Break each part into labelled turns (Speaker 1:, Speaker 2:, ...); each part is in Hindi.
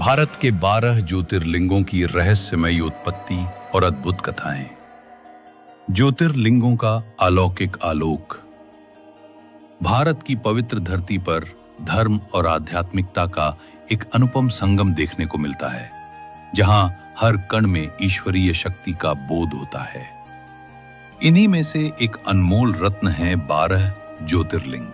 Speaker 1: भारत के 12 ज्योतिर्लिंगों की रहस्यमयी उत्पत्ति और अद्भुत कथाएं। ज्योतिर्लिंगों का अलौकिक आलोक। भारत की पवित्र धरती पर धर्म और आध्यात्मिकता का एक अनुपम संगम देखने को मिलता है, जहां हर कण में ईश्वरीय शक्ति का बोध होता है। इन्हीं में से एक अनमोल रत्न है 12 ज्योतिर्लिंग,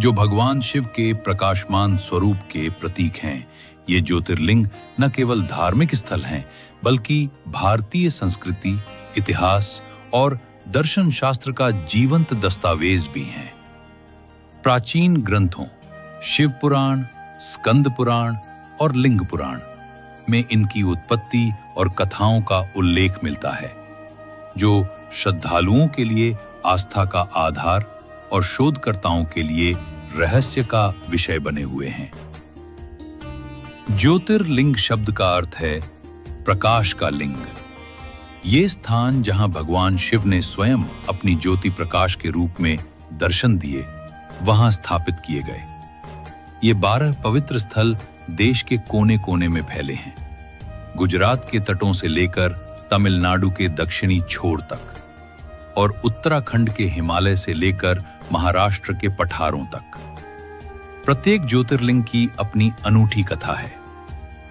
Speaker 1: जो भगवान शिव के प्रकाशमान स्वरूप के प्रतीक हैं। ये ज्योतिर्लिंग न केवल धार्मिक स्थल हैं, बल्कि भारतीय संस्कृति, इतिहास और दर्शन शास्त्र का जीवंत दस्तावेज भी हैं। प्राचीन ग्रंथों शिव पुराण, स्कंद पुराण और लिंग पुराण में इनकी उत्पत्ति और कथाओं का उल्लेख मिलता है, जो श्रद्धालुओं के लिए आस्था का आधार और शोधकर्ताओं के लिए रहस्य का विषय बने हुए हैं। ज्योतिर्लिंग शब्द का अर्थ है प्रकाश का लिंग। ये स्थान जहां भगवान शिव ने स्वयं अपनी ज्योति प्रकाश के रूप में दर्शन दिए, वहां स्थापित किए गए। ये 12 पवित्र स्थल देश के कोने कोने में फैले हैं, गुजरात के तटों से लेकर तमिलनाडु के दक्षिणी छोर तक और उत्तराखंड के हिमालय से लेकर महाराष्ट्र के पठारों तक। प्रत्येक ज्योतिर्लिंग की अपनी अनूठी कथा है,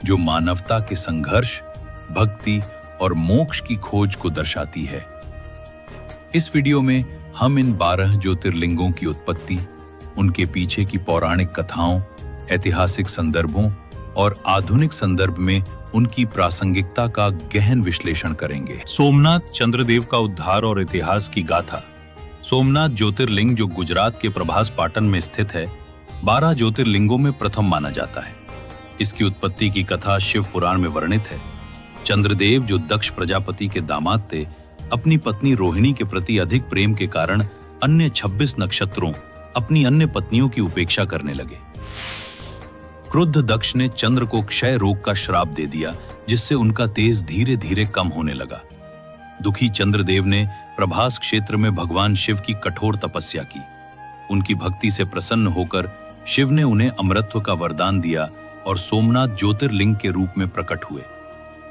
Speaker 1: जो मानवता के संघर्ष, भक्ति और मोक्ष की खोज को दर्शाती है। इस वीडियो में हम इन 12 ज्योतिर्लिंगों की उत्पत्ति, उनके पीछे की पौराणिक कथाओं, ऐतिहासिक संदर्भों और आधुनिक संदर्भ में उनकी प्रासंगिकता का गहन विश्लेषण करेंगे।
Speaker 2: सोमनाथ चंद्रदेव का उद्धार और इतिहास की गाथा। सोमनाथ ज्योतिर्लिंग, जो गुजरात के प्रभास पाटन में स्थित है, 12 ज्योतिर्लिंगों में प्रथम माना जाता है। इसकी उत्पत्ति की कथा शिव पुराण में वर्णित है। चंद्रदेव, जो दक्ष प्रजापति के दामाद थे, अपनी पत्नी रोहिणी के प्रति अधिक प्रेम के कारण अन्य 26 नक्षत्रों अपनी अन्य पत्नियों की उपेक्षा करने लगे। क्रुद्ध दक्ष ने चंद्र को क्षय रोग का श्राप दे दिया, जिससे उनका तेज धीरे धीरे कम होने लगा। दुखी चंद्रदेव ने प्रभास क्षेत्र में भगवान शिव की कठोर तपस्या की। उनकी भक्ति से प्रसन्न होकर शिव ने उन्हें अमरत्व का वरदान दिया और सोमनाथ ज्योतिर्लिंग के रूप में प्रकट हुए।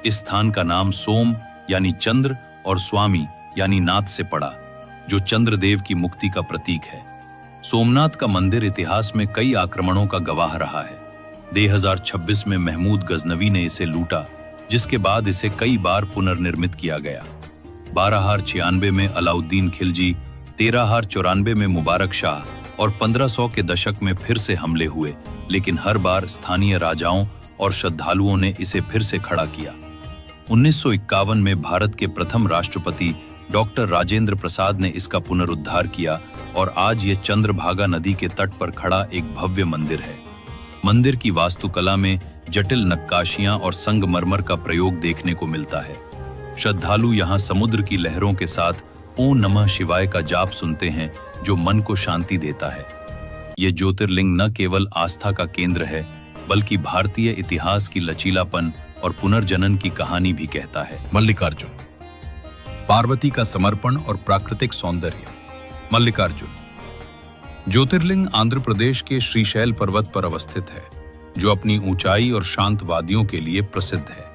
Speaker 2: इस स्थान का नाम सोम यानी चंद्र और स्वामी यानी नाथ से पड़ा, जो चंद्रदेव की मुक्ति का प्रतीक है। सोमनाथ का मंदिर इतिहास में कई आक्रमणों का गवाह रहा है। 2026 में महमूद गजनवी ने इसे लूटा, जिसके बाद इसे कई बार पुनर्निर्मित किया गया। 1296 में अलाउद्दीन खिलजी, 1394 में मुबारक शाह और 1500 के दशक में फिर से हमले हुए, लेकिन हर बार स्थानीय राजाओं और श्रद्धालुओं ने इसे फिर से खड़ा किया। 1951 में भारत के प्रथम राष्ट्रपति डॉक्टर राजेंद्र प्रसाद ने इसका पुनरुद्धार किया और आज ये चंद्रभागा नदी के तट पर खड़ा एक भव्य मंदिर है। मंदिर की वास्तुकला में जटिल नक्काशियां और संगमरमर का प्रयोग देखने को मिलता है। श्रद्धालु यहाँ समुद्र की लहरों के साथ ओम नमः शिवाय का जाप सुनते हैं, जो मन को शांति देता है। ये ज्योतिर्लिंग न केवल आस्था का केंद्र है, बल्कि भारतीय इतिहास की लचीलापन और पुनर्जनन की कहानी भी कहता है।
Speaker 1: मल्लिकार्जुन, पार्वती का समर्पण और प्राकृतिक सौंदर्य। मल्लिकार्जुन ज्योतिर्लिंग आंध्र प्रदेश के श्रीशैल पर्वत पर अवस्थित है, जो अपनी ऊंचाई और शांत वादियों के लिए प्रसिद्ध है।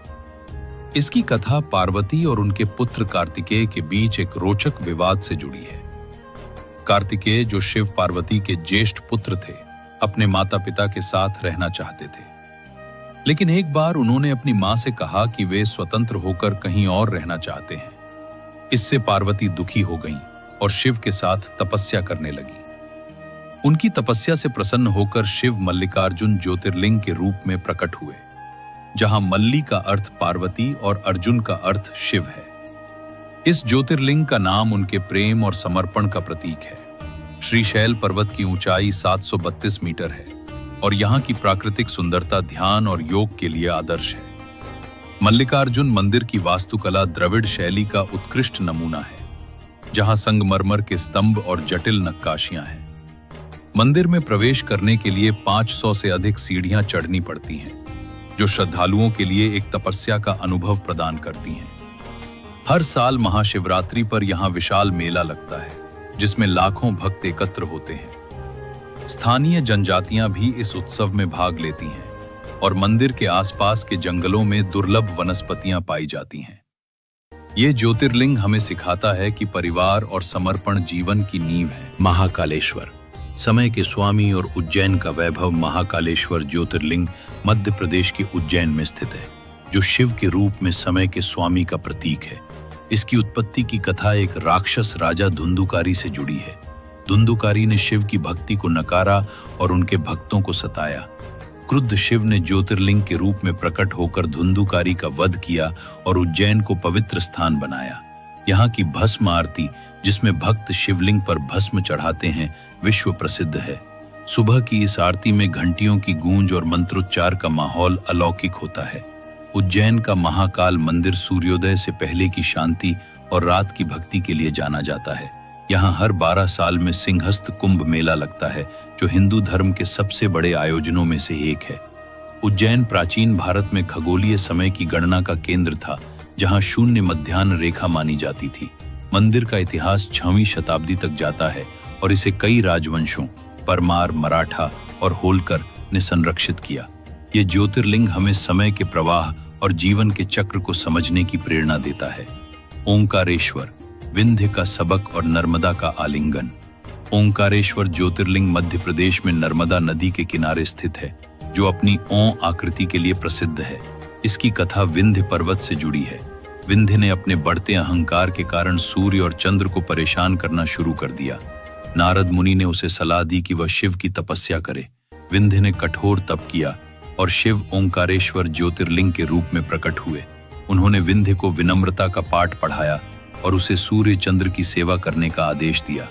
Speaker 1: इसकी कथा पार्वती और उनके पुत्र कार्तिकेय के बीच एक रोचक विवाद से जुड़ी है। कार्तिकेय, जो शिव पार्वती के ज्येष्ठ पुत्र थे, अपने माता पिता के साथ रहना चाहते थे, लेकिन एक बार उन्होंने अपनी मां से कहा कि वे स्वतंत्र होकर कहीं और रहना चाहते हैं। इससे पार्वती दुखी हो गईं और शिव के साथ तपस्या करने लगी। उनकी तपस्या से प्रसन्न होकर शिव मल्लिकार्जुन ज्योतिर्लिंग के रूप में प्रकट हुए, जहां मल्ली का अर्थ पार्वती और अर्जुन का अर्थ शिव है। इस ज्योतिर्लिंग का नाम उनके प्रेम और समर्पण का प्रतीक है। श्रीशैल पर्वत की ऊंचाई 732 मीटर है और यहाँ की प्राकृतिक सुंदरता ध्यान और योग के लिए आदर्श है। मल्लिकार्जुन मंदिर की वास्तुकला द्रविड़ शैली का उत्कृष्ट नमूना है, जहाँ संगमरमर के स्तंभ और जटिल नक्काशियां हैं। मंदिर में प्रवेश करने के लिए 500 से अधिक सीढ़ियां चढ़नी पड़ती हैं, जो श्रद्धालुओं के लिए एक तपस्या का अनुभव प्रदान करती हैं। हर साल महाशिवरात्रि पर यहाँ विशाल मेला लगता है, जिसमें लाखों भक्त एकत्र होते हैं। स्थानीय जनजातियां भी इस उत्सव में भाग लेती हैं और मंदिर के आसपास के जंगलों में दुर्लभ वनस्पतियां पाई जाती हैं। ये ज्योतिर्लिंग हमें सिखाता है कि परिवार और समर्पण जीवन की नींव है। महाकालेश्वर, समय के स्वामी और उज्जैन का वैभव। महाकालेश्वर ज्योतिर्लिंग मध्य प्रदेश के उज्जैन में स्थित है, जो शिव के रूप में समय के स्वामी का प्रतीक है। इसकी उत्पत्ति की कथा एक राक्षस राजा धुंधुकारी से जुड़ी है। धुंधुकारी ने शिव की भक्ति को नकारा और उनके भक्तों को सताया। क्रुद्ध शिव ने ज्योतिर्लिंग के रूप में प्रकट होकर धुंधुकारी का वध किया और उज्जैन को पवित्र स्थान बनाया। यहाँ की भस्म आरती, जिसमें भक्त शिवलिंग पर भस्म चढ़ाते हैं, विश्व प्रसिद्ध है। सुबह की इस आरती में घंटियों की गूंज और मंत्रोच्चार का माहौल अलौकिक होता है। उज्जैन का महाकाल मंदिर सूर्योदय से पहले की शांति और रात की भक्ति के लिए जाना जाता है। यहाँ हर 12 साल में सिंहस्थ कुंभ मेला लगता है, जो हिंदू धर्म के सबसे बड़े आयोजनों में से एक है। उज्जैन प्राचीन भारत में खगोलीय समय की गणना का केंद्र था, जहाँ शून्य मध्याह्न रेखा मानी जाती थी। मंदिर का इतिहास 6वीं शताब्दी तक जाता है और इसे कई राजवंशों परमार, मराठा और होलकर ने संरक्षित किया। ये ज्योतिर्लिंग हमें समय के प्रवाह और जीवन के चक्र को समझने की प्रेरणा देता है। ओंकारेश्वर, विंध्य का सबक और नर्मदा का आलिंगन। ओंकारेश्वर ज्योतिर्लिंग मध्य प्रदेश में नर्मदा नदी के किनारे स्थित है, जो अपनी ओं आकृति के लिए प्रसिद्ध है। इसकी कथा विंध्य पर्वत से जुड़ी है। विंध्य ने अपने बढ़ते अहंकार के कारण सूर्य और चंद्र को परेशान करना शुरू कर दिया। नारद मुनि ने उसे सलाह दी कि वह शिव की तपस्या करे। विंध्य ने कठोर तप किया और शिव ओंकारेश्वर ज्योतिर्लिंग के रूप में प्रकट हुए। उन्होंने विंध्य को विनम्रता का पाठ पढ़ाया और उसे सूर्य चंद्र की सेवा करने का आदेश दिया।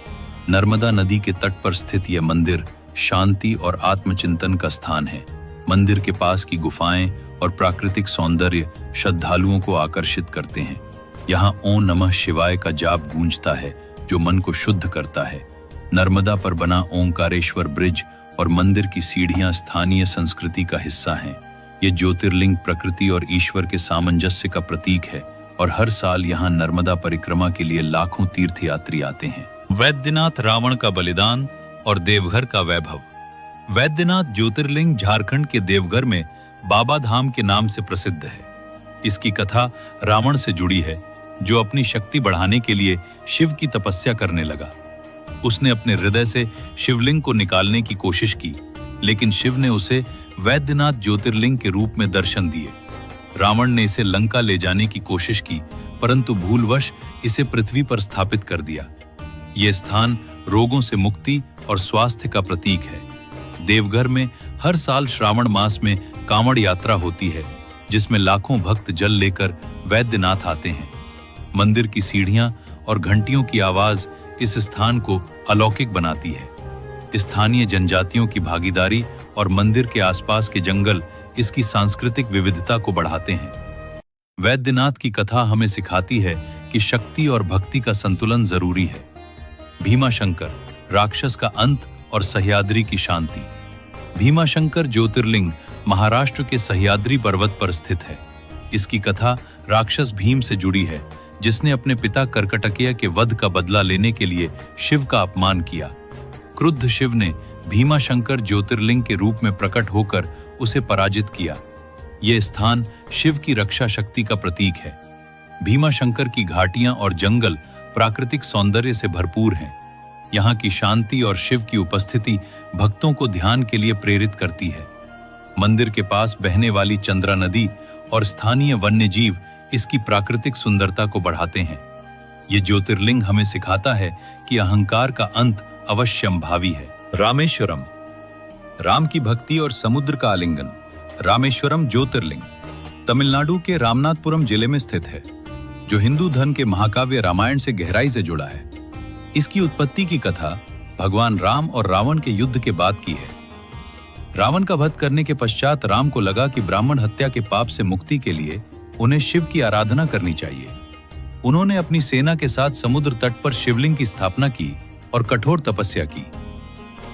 Speaker 1: नर्मदा नदी के तट पर स्थित यह मंदिर शांति और आत्मचिंतन का स्थान है। मंदिर के पास की गुफाएं और प्राकृतिक सौंदर्य श्रद्धालुओं को आकर्षित करते हैं। यहाँ ओम नमः शिवाय का जाप गूंजता है, जो मन को शुद्ध करता है। नर्मदा पर बना ओंकारेश्वर ब्रिज और मंदिर की सीढ़ियां स्थानीय संस्कृति का हिस्सा हैं। ये ज्योतिर्लिंग प्रकृति और ईश्वर के सामंजस्य का प्रतीक है और हर साल यहाँ नर्मदा परिक्रमा के लिए लाखों तीर्थयात्री आते हैं।
Speaker 2: वैद्यनाथ, रावण का बलिदान और देवघर का वैभव। वैद्यनाथ ज्योतिर्लिंग झारखंड के देवघर में बाबा धाम के नाम से प्रसिद्ध है। इसकी कथा रावण से जुड़ी है, जो अपनी शक्ति बढ़ाने के लिए शिव की तपस्या करने लगा। उसने अपने हृदय से शिवलिंग को निकालने की कोशिश की, लेकिन शिव ने उसे वैद्यनाथ ज्योतिर्लिंग के रूप में दर्शन दिए। रावण ने इसे लंका ले जाने की कोशिश की, परंतु भूलवश इसे पृथ्वी पर स्थापित कर दिया। ये स्थान रोगों से मुक्ति और स्वास्थ्य का प्रतीक है। देवघर में हर साल श्रावण मास में कांवड़ यात्रा होती है, जिसमें लाखों भक्त जल लेकर वैद्यनाथ आते हैं। मंदिर की सीढ़ियां और घंटियों की आवाज इस स्थान को अलौकिक बनाती है। स्थानीय जनजातियों की भागीदारी और मंदिर के आसपास के जंगल इसकी सांस्कृतिक विविधता को बढ़ाते हैं। वैद्यनाथ की कथा हमें सिखाती है कि शक्ति और भक्ति का संतुलन जरूरी है। भीमाशंकर, राक्षस का अंत और सह्याद्री की शांति। भीमाशंकर ज्योतिर्लिंग महाराष्ट्र के सह्याद्री पर्वत पर स्थित है। इसकी कथा राक्षस भीम से जुड़ी है, जिसने अपने पिता कर्कटकीय के वध का बदला लेने के लिए शिव का अपमान किया। क्रुद्ध शिव ने भीमाशंकर ज्योतिर्लिंग के रूप में प्रकट होकर उसे पराजित किया। यह स्थान शिव की रक्षा शक्ति का प्रतीक है। भीमाशंकर की घाटियां और जंगल प्राकृतिक सौंदर्य से भरपूर हैं। यहाँ की शांति और शिव की उपस्थिति भक्तों को ध्यान के लिए प्रेरित करती है। मंदिर के पास बहने वाली चंद्रा नदी और स्थानीय वन्यजीव इसकी प्राकृतिक सुंदरता को बढ़ाते हैं। ये ज्योतिर्लिंग हमें सिखाता है कि अहंकार का अंत अवश्यंभावी है। रामेश्वरम, राम की भक्ति और समुद्र का आलिंगन। रामेश्वरम ज्योतिर्लिंग तमिलनाडु के रामनाथपुरम जिले में स्थित है, जो हिंदू धर्म के महाकाव्य रामायण से गहराई से जुड़ा है। इसकी उत्पत्ति की कथा भगवान राम और रावण के युद्ध के बाद की है। रावण का वध करने के पश्चात राम को लगा कि ब्राह्मण हत्या के पाप से मुक्ति के लिए उन्हें शिव की आराधना करनी चाहिए। उन्होंने अपनी सेना के साथ समुद्र तट पर शिवलिंग की स्थापना की और कठोर तपस्या की।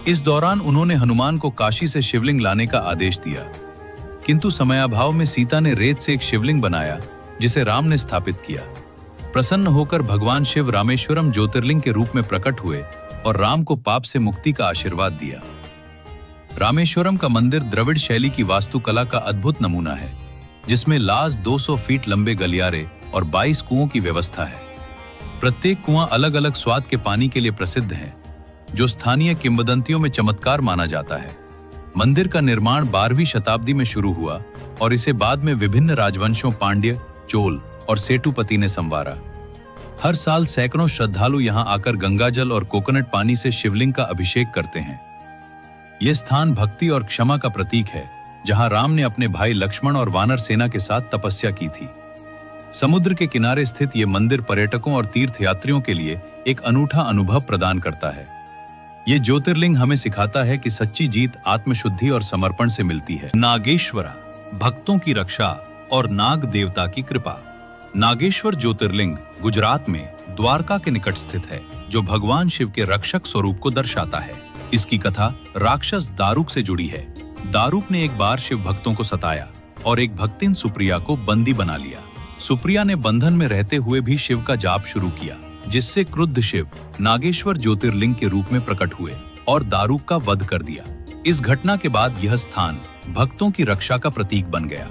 Speaker 2: इस दौरान उन्होंने हनुमान को काशी से शिवलिंग लाने का आदेश दिया, किंतु समयाभाव में सीता ने रेत से एक शिवलिंग बनाया, जिसे राम ने स्थापित किया। प्रसन्न होकर भगवान शिव रामेश्वरम ज्योतिर्लिंग के रूप में प्रकट हुए और राम को पाप से मुक्ति का आशीर्वाद दिया।
Speaker 1: रामेश्वरम का मंदिर द्रविड़ शैली की वास्तुकला का अद्भुत नमूना है, जिसमें लाज 200 फीट लंबे गलियारे और 22 कुओं की व्यवस्था है। प्रत्येक कुआं अलग अलग स्वाद के पानी के लिए प्रसिद्ध है, जो स्थानीय किंवदंतियों में चमत्कार माना जाता है। मंदिर का निर्माण 12वीं शताब्दी में शुरू हुआ और इसे बाद में विभिन्न राजवंशों पांड्य, चोल और सेठुपति ने संवारा। हर साल सैकड़ों श्रद्धालु यहां आकर गंगाजल और कोकोनट पानी से शिवलिंग का अभिषेक करते हैं। यह स्थान भक्ति और क्षमा का प्रतीक है, जहां राम ने अपने भाई लक्ष्मण और वानर सेना के साथ तपस्या की थी। समुद्र के किनारे स्थित यह मंदिर पर्यटकों और तीर्थयात्रियों के लिए एक अनूठा अनुभव प्रदान करता है। ये ज्योतिर्लिंग हमें सिखाता है कि सच्ची जीत आत्मशुद्धि और समर्पण से मिलती है।
Speaker 2: नागेश्वरा, भक्तों की रक्षा और नाग देवता की कृपा। नागेश्वर ज्योतिर्लिंग गुजरात में द्वारका के निकट स्थित है, जो भगवान शिव के रक्षक स्वरूप को दर्शाता है। इसकी कथा राक्षस दारुक से जुड़ी है। दारुक ने एक बार शिव भक्तों को सताया और एक भक्तिन सुप्रिया को बंदी बना लिया। सुप्रिया ने बंधन में रहते हुए भी शिव का जाप शुरू किया, जिससे क्रुद्ध शिव नागेश्वर ज्योतिर्लिंग के रूप में प्रकट हुए और दारुक का वध कर दिया। इस घटना के बाद यह स्थान भक्तों की रक्षा का प्रतीक बन गया।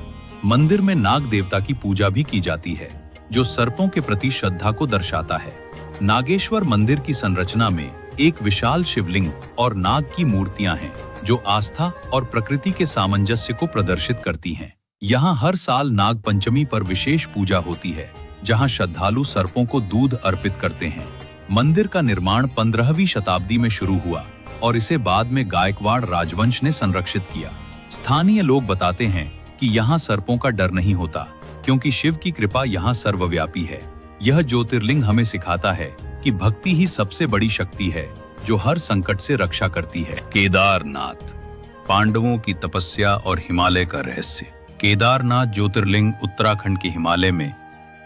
Speaker 2: मंदिर में नाग देवता की पूजा भी की जाती है, जो सर्पों के प्रति श्रद्धा को दर्शाता है। नागेश्वर मंदिर की संरचना में एक विशाल शिवलिंग और नाग की मूर्तियां हैं, जो आस्था और प्रकृति के सामंजस्य को प्रदर्शित करती हैं। यहाँ हर साल नाग पंचमी पर विशेष पूजा होती है, जहाँ श्रद्धालु सर्पों को दूध अर्पित करते हैं। मंदिर का निर्माण 15वीं शताब्दी में शुरू हुआ और इसे बाद में गायकवाड़ राजवंश ने संरक्षित किया। स्थानीय लोग बताते हैं कि यहाँ सर्पों का डर नहीं होता, क्योंकि शिव की कृपा यहाँ सर्वव्यापी है। यह ज्योतिर्लिंग हमें सिखाता है कि भक्ति ही सबसे बड़ी शक्ति है, जो हर संकट से रक्षा करती है। केदारनाथ,
Speaker 1: पांडवों की तपस्या और हिमालय का रहस्य। केदारनाथ ज्योतिर्लिंग उत्तराखंड के हिमालय में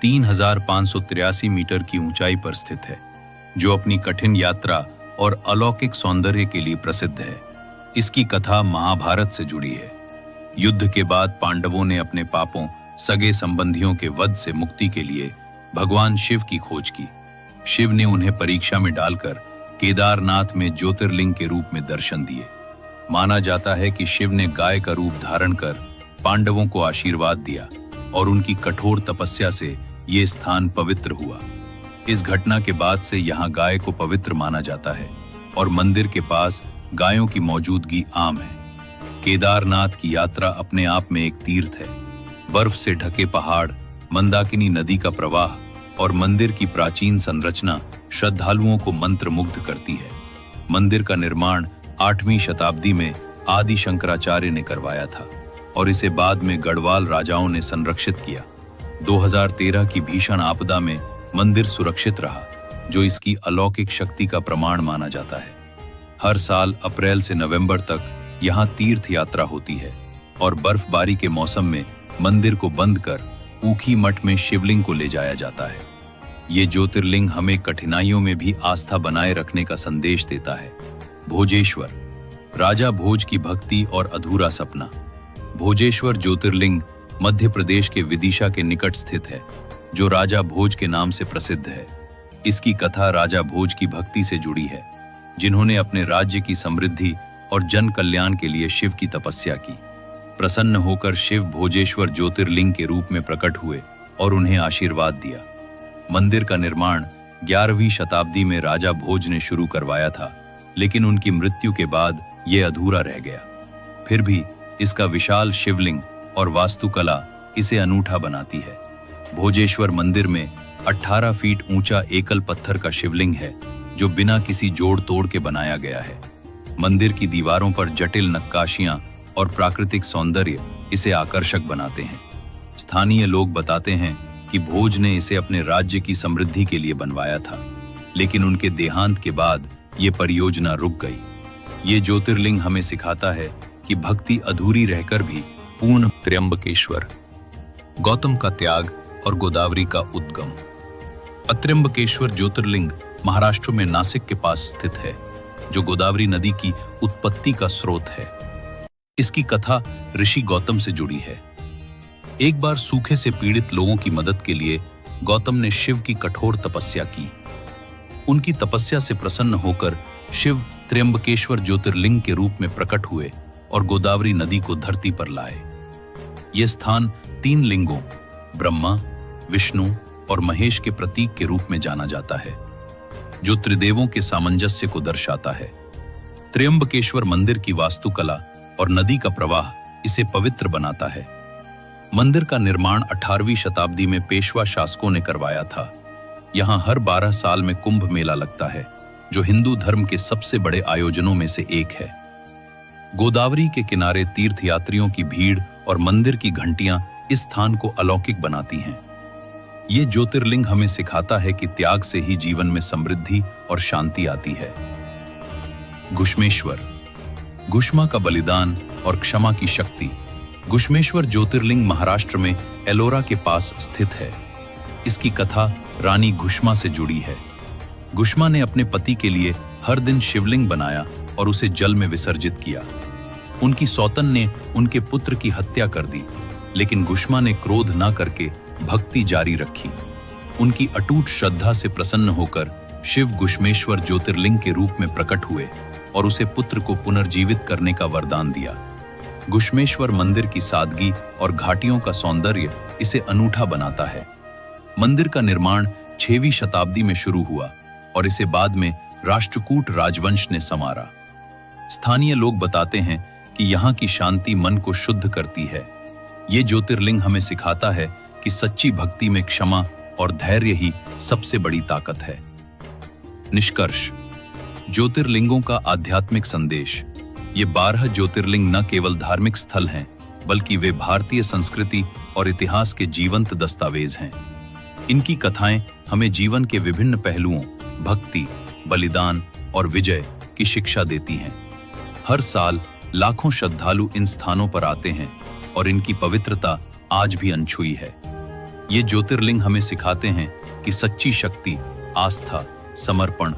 Speaker 1: 3583 मीटर की ऊंचाई पर स्थित है, जो अपनी कठिन यात्रा और अलौकिक सौंदर्य के लिए प्रसिद्ध है। इसकी कथा महाभारत से जुड़ी है। युद्ध के बाद पांडवों ने अपने पापों, सगे संबंधियों के वध से मुक्ति के लिए भगवान शिव की खोज की। शिव ने उन्हें परीक्षा में डालकर केदारनाथ में ज्योतिर्लिंग के रूप में दर्शन दिए। माना जाता है कि शिव ने गाय का रूप धारण कर पांडवों को आशीर्वाद दिया और उनकी कठोर तपस्या से ये स्थान पवित्र हुआ। इस घटना के बाद से यहाँ गाय को पवित्र माना जाता है और मंदिर के पास गायों की मौजूदगी आम है। केदारनाथ की यात्रा अपने आप में एक तीर्थ है। बर्फ से ढके पहाड़, मंदाकिनी नदी का प्रवाह और मंदिर की प्राचीन संरचना श्रद्धालुओं को मंत्रमुग्ध करती है। मंदिर का निर्माण 8वीं शताब्दी में आदि शंकराचार्य ने करवाया था और इसे बाद में गढ़वाल राजाओं ने संरक्षित किया। 2013 की भीषण आपदा में मंदिर सुरक्षित रहा, जो इसकी अलौकिक शक्ति का प्रमाण माना जाता है। हर साल अप्रैल से नवंबर तक यहाँ तीर्थ यात्रा होती है और बर्फबारी के मौसम में मंदिर को बंद कर ऊखी मठ में शिवलिंग को ले जाया जाता है। ये ज्योतिर्लिंग हमें कठिनाइयों में भी आस्था बनाए रखने का संदेश देता है। भोजेश्वर, राजा भोज की भक्ति और अधूरा सपना। भोजेश्वर ज्योतिर्लिंग मध्य प्रदेश के विदिशा के निकट स्थित है, जो राजा भोज के नाम से प्रसिद्ध है। इसकी कथा राजा भोज की भक्ति से जुड़ी है, जिन्होंने अपने राज्य की समृद्धि और जन कल्याण के लिए शिव की तपस्या की। प्रसन्न होकर शिव भोजेश्वर ज्योतिर्लिंग के रूप में प्रकट हुए और उन्हें आशीर्वाद दिया। मंदिर का निर्माण 11वीं शताब्दी में राजा भोज ने शुरू करवाया था, लेकिन उनकी मृत्यु के बाद यह अधूरा रह गया। फिर भी इसका विशाल शिवलिंग और वास्तुकला इसे अनूठा बनाती है। भोजेश्वर मंदिर में 18 फीट ऊंचा एकल पत्थर का शिवलिंग है, जो बिना किसी जोड़ तोड़ के बनाया गया है। मंदिर की दीवारों पर जटिल नक्काशियां और प्राकृतिक सौंदर्य इसे आकर्षक बनाते हैं। स्थानीय लोग बताते हैं कि भोज ने इसे अपने राज्य की समृद्धि के लिए बनवाया था, लेकिन उनके देहांत के बाद ये परियोजना रुक गई। ये ज्योतिर्लिंग हमें सिखाता है कि भक्ति अधूरी रहकर भी पूर्ण। त्र्यंबकेश्वर, गौतम का त्याग और गोदावरी का उद्गम। अत्र्यंबकेश्वर ज्योतिर्लिंग महाराष्ट्र में नासिक के पास स्थित है, जो गोदावरी नदी की उत्पत्ति का स्रोत है। इसकी कथा ऋषि गौतम से जुड़ी है। एक बार सूखे से पीड़ित लोगों की मदद के लिए गौतम ने शिव की कठोर तपस्या की। उनकी तपस्या से प्रसन्न होकर शिव त्र्यंबकेश्वर ज्योतिर्लिंग के रूप में प्रकट हुए
Speaker 2: और गोदावरी नदी को धरती पर लाए। ये स्थान 3 लिंगों ब्रह्मा, विष्णु और महेश के प्रतीक के रूप में जाना जाता है, जो त्रिदेवों के सामंजस्य को दर्शाता है। त्र्यंबकेश्वर मंदिर की वास्तुकला और नदी का प्रवाह इसे पवित्र बनाता है। मंदिर का निर्माण 18वीं शताब्दी में पेशवा शासकों ने करवाया था। यहाँ हर 12 साल में कुंभ मेला लगता है, जो हिंदू धर्म के सबसे बड़े आयोजनों में से एक है। गोदावरी के किनारे तीर्थयात्रियों की भीड़ और मंदिर की घंटियां इस स्थान को अलौकिक बनाती हैं। ये ज्योतिर्लिंग हमें सिखाता है कि त्याग से ही जीवन में समृद्धि और शांति आती है। घुश्मेश्वर, घुश्मा का बलिदान और क्षमा की शक्ति। घुश्मेश्वर ज्योतिर्लिंग महाराष्ट्र में एलोरा के पास स्थित है। इसकी कथा रानी घुश्मा से जुड़ी है। घुश्मा ने अपने पति के लिए हर दिन शिवलिंग बनाया और उसे जल में विसर्जित किया। उनकी सौतन ने उनके पुत्र की हत्या कर दी, लेकिन घुश्मा ने क्रोध न करके भक्ति जारी रखी। उनकी अटूट श्रद्धा से प्रसन्न होकर शिव घुश्मेश्वर ज्योतिर्लिंग के रूप में प्रकट हुए और उसे पुत्र को पुनर्जीवित करने का वरदान दिया। घुश्मेश्वर मंदिर की सादगी और घाटियों का सौंदर्य इसे अनूठा बनाता है। मंदिर का निर्माण 6वीं शताब्दी में शुरू हुआ और इसे बाद में राष्ट्रकूट राजवंश ने संवारा। स्थानीय लोग बताते हैं कि यहाँ की शांति मन को शुद्ध करती है। ये ज्योतिर्लिंग हमें सिखाता है कि सच्ची भक्ति में क्षमा और धैर्य ही सबसे बड़ी ताकत है। निष्कर्ष, ज्योतिर्लिंगों का आध्यात्मिक संदेश। ये 12 ज्योतिर्लिंग न केवल धार्मिक स्थल हैं, बल्कि वे भारतीय संस्कृति और इतिहास के जीवंत दस्तावेज हैं। इनकी कथाएं हमें जीवन के विभिन्न पहलुओं, भक्ति, बलिदान और विजय की शिक्षा देती हैं। हर साल लाखों श्रद्धालु इन स्थानों पर आते हैं और इनकी पवित्रता आज भी अनछुई है। ये ज्योतिर्लिंग हमें सिखाते हैं कि सच्ची शक्ति, आस्था, समर्पण